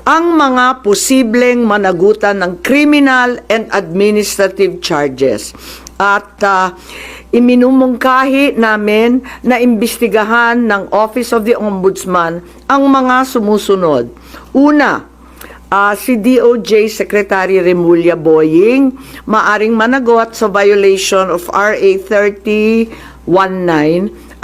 ang mga posibleng managutan ng criminal and administrative charges. At iminumungkahi namin na imbestigahan ng Office of the Ombudsman ang mga sumusunod. Una, si DOJ Secretary Remulla Boying maaring managot sa violation of RA 3019,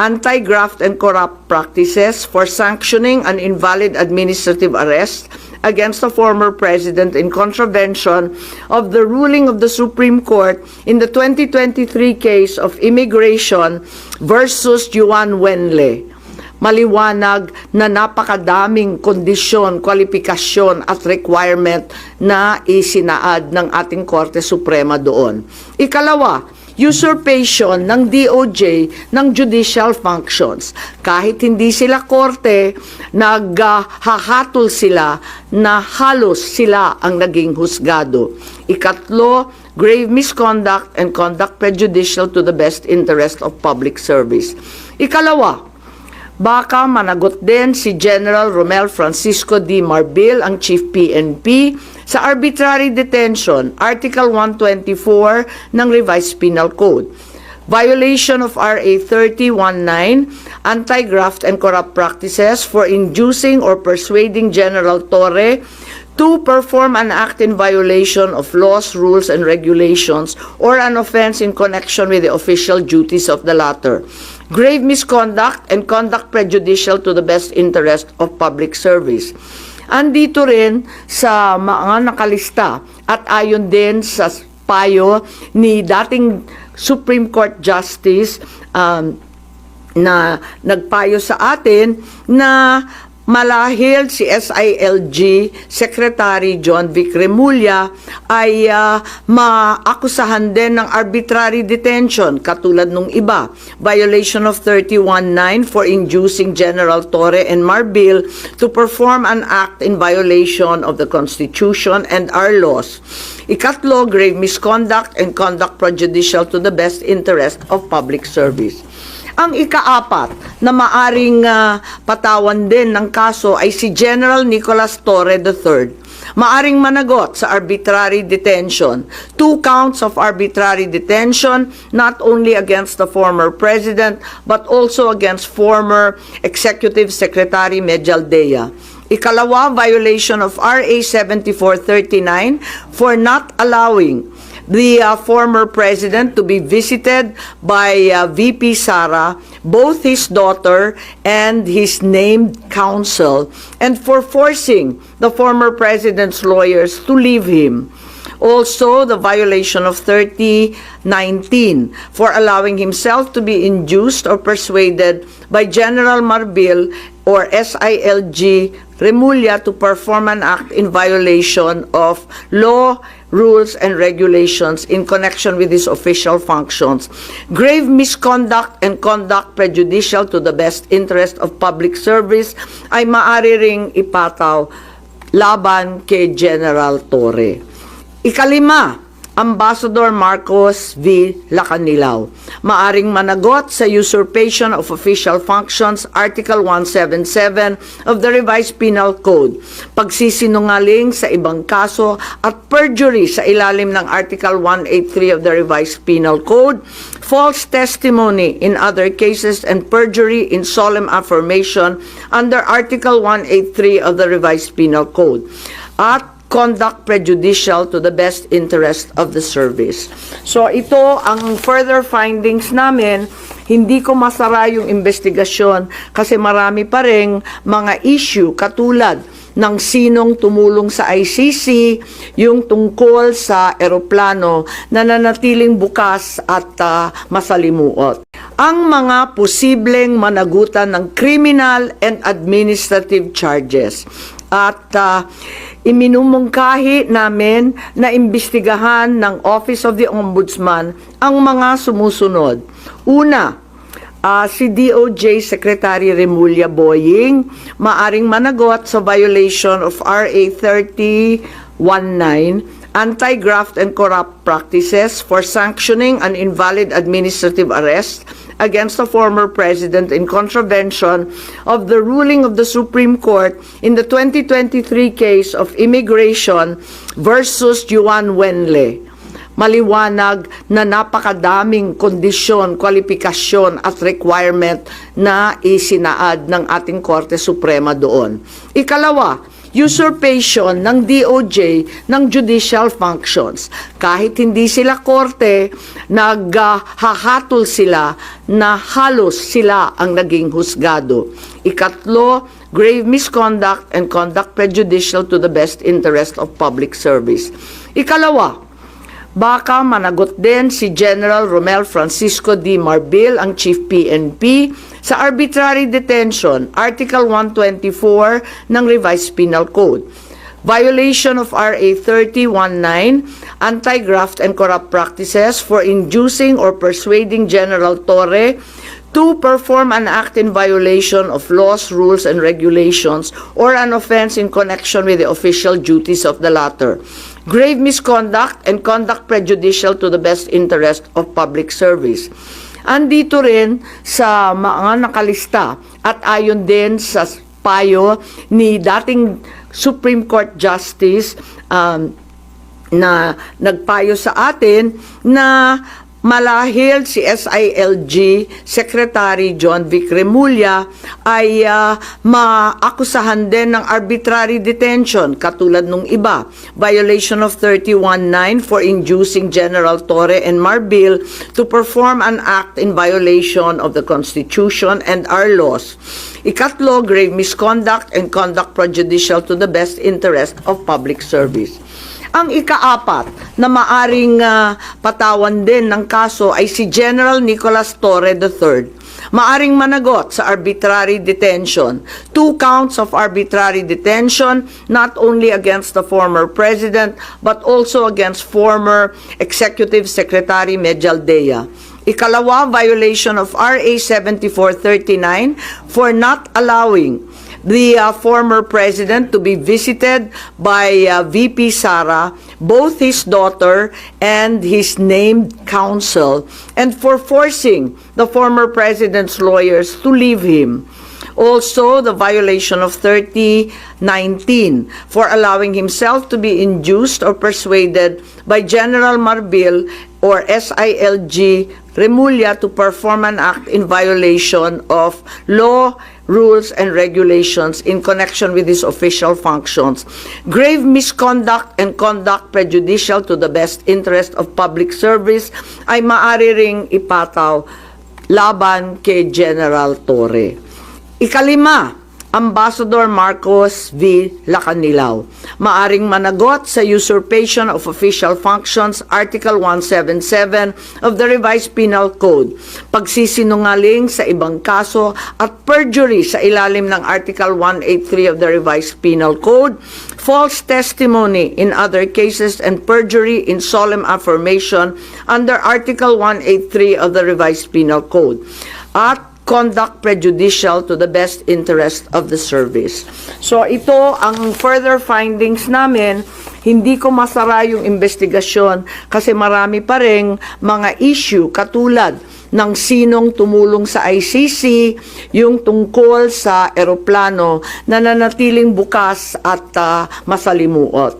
Anti-Graft and Corrupt Practices for sanctioning an invalid administrative arrest against the former president in contravention of the ruling of the Supreme Court in the 2023 case of Immigration versus Juan Wenle. Maliwanag na napakadaming kondisyon, kwalifikasyon at requirement na isinaad ng ating Korte Suprema doon. Ikalawa, usurpation ng DOJ ng judicial functions. Kahit hindi sila korte, naghahatol sila na halos sila ang naging husgado. Ikatlo, grave misconduct and conduct prejudicial to the best interest of public service. Ikalawa, baka managot din si General Romel Francisco D. Marbil, ang Chief PNP, sa arbitrary detention, Article 124 ng Revised Penal Code. Violation of RA 3019, Anti-Graft and Corrupt Practices for inducing or persuading General Torre to perform an act in violation of laws, rules, and regulations or an offense in connection with the official duties of the latter. Grave misconduct and conduct prejudicial to the best interest of public service. Andito rin sa mga nakalista at ayon din sa payo ni dating Supreme Court Justice na nagpayo sa atin na malahil si SILG Secretary John Vic Remulla ay maakusahan din ng arbitrary detention katulad nung iba. Violation of 319 for inducing General Torre and Marbil to perform an act in violation of the Constitution and our laws. Ikatlo, grave misconduct and conduct prejudicial to the best interest of public service. Ang ikaapat na maaring patawan din ng kaso ay si General Nicolas Torre III. Maaring managot sa arbitrary detention. 2 counts of arbitrary detention, not only against the former president, but also against former Executive Secretary Medialdea. Ikalawa, violation of RA 7439 for not allowing the former president to be visited by VP Sara, both his daughter and his named counsel, and for forcing the former president's lawyers to leave him. Also, the violation of 3019 for allowing himself to be induced or persuaded by General Marbil or SILG Remulla to perform an act in violation of law, rules, and regulations in connection with his official functions. Grave misconduct and conduct prejudicial to the best interest of public service ay maaari ring ipataw laban kay General Torre. Ikalima, Ambassador Marcos V. Lacanilao. Maaring managot sa usurpation of official functions, Article 177 of the Revised Penal Code, pagsisinungaling sa ibang kaso at perjury sa ilalim ng Article 183 of the Revised Penal Code, false testimony in other cases, and perjury in solemn affirmation under Article 183 of the Revised Penal Code, at conduct prejudicial to the best interest of the service. So ito ang further findings namin. Hindi ko masara yung investigasyon kasi marami pa ring mga issue katulad ng sinong tumulong sa ICC, yung tungkol sa eroplano na nanatiling bukas at masalimuot. Ang mga posibleng managutan ng criminal and administrative charges. At iminumungkahi namin na imbestigahan ng Office of the Ombudsman ang mga sumusunod. Una, si DOJ Secretary Remulla Boying maaring managot sa violation of RA 3019, Anti-Graft and Corrupt Practices for sanctioning an invalid administrative arrest against the former president in contravention of the ruling of the Supreme Court in the 2023 case of Immigration versus Juan Wenle. Maliwanag na napakadaming kondisyon, kwalifikasyon at requirement na isinaad ng ating Korte Suprema doon. Ikalawa, usurpation ng DOJ ng judicial functions. Kahit hindi sila korte, naghahatol sila na halos sila ang naging husgado. Ikatlo, grave misconduct and conduct prejudicial to the best interest of public service. Ikalawa, baka managot din si General Romel Francisco D. Marbil, ang Chief PNP, sa arbitrary detention, Article 124 ng Revised Penal Code. Violation of RA 3019, anti-graft and corrupt practices for inducing or persuading General Torre to perform an act in violation of laws, rules, and regulations or an offense in connection with the official duties of the latter. Grave misconduct and conduct prejudicial to the best interest of public service. Andito rin sa mga nakalista at ayon din sa payo ni dating Supreme Court Justice na nagpayo sa atin na malahil si SILG Secretary John Vic Remulla ay maakusahan din ng arbitrary detention katulad nung iba. Violation of 319 for inducing General Torre and Marbil to perform an act in violation of the Constitution and our laws. Ikatlo, grave misconduct and conduct prejudicial to the best interest of public service. Ang ikaapat na maaring patawan din ng kaso ay si General Nicolas Torre III. Maaring managot sa arbitrary detention. 2 counts of arbitrary detention, not only against the former president, but also against former Executive Secretary Medialdea. Ikalawa, violation of RA 7439 for not allowing the former president to be visited by VP Sara, both his daughter and his named counsel, and for forcing the former president's lawyers to leave him. Also, the violation of 3019 for allowing himself to be induced or persuaded by General Marbil or SILG Remulla to perform an act in violation of law, rules, and regulations in connection with his official functions. Grave misconduct and conduct prejudicial to the best interest of public service ay maaari ring ipataw laban kay General Torre. Ikalima, Ambassador Marcos V. Lacanilao. Maaring managot sa usurpation of official functions, Article 177 of the Revised Penal Code, pagsisinungaling sa ibang kaso at perjury sa ilalim ng Article 183 of the Revised Penal Code, false testimony in other cases, and perjury in solemn affirmation under Article 183 of the Revised Penal Code, at conduct prejudicial to the best interest of the service. So ito ang further findings namin. Hindi ko masara yung investigasyon kasi marami pa ring mga issue katulad ng sinong tumulong sa ICC, yung tungkol sa eroplano na nanatiling bukas at masalimuot.